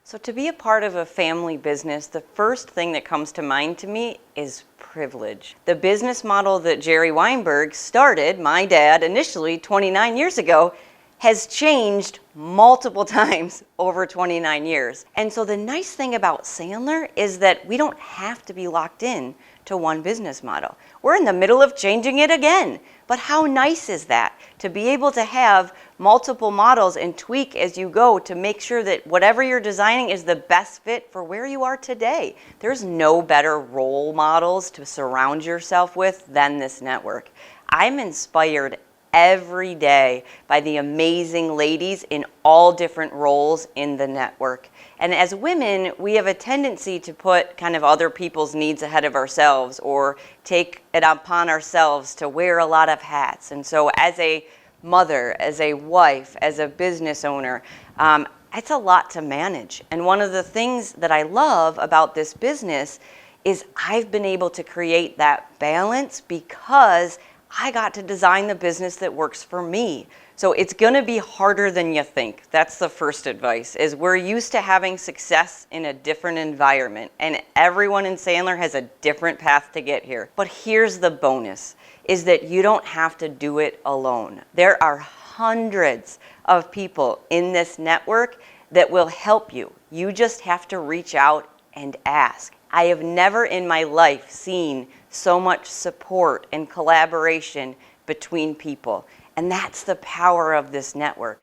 So to be a part of a family business, the first thing that comes to mind to me is privilege. The business model that Jerry Weinberg started, my dad, initially 29 years ago, has changed multiple times over 29 years. And so the nice thing about Sandler is that we don't have to be locked in to one business model. We're in the middle of changing it again. But how nice is that? To be able to have multiple models and tweak as you go to make sure that whatever you're designing is the best fit for where you are today. There's no better role models to surround yourself with than this network. I'm inspired every day by the amazing ladies in all different roles in the network. And as women, we have a tendency to put kind of other people's needs ahead of ourselves or take it upon ourselves to wear a lot of hats. And so as a mother, as a wife, as a business owner, it's a lot to manage. And one of the things that I love about this business is I've been able to create that balance because I got to design the business that works for me. So it's gonna be harder than you think. That's the first advice, is we're used to having success in a different environment, and everyone in Sandler has a different path to get here. But here's the bonus, is that you don't have to do it alone. There are hundreds of people in this network that will help you. You just have to reach out and ask. I have never in my life seen so much support and collaboration between people. And that's the power of this network.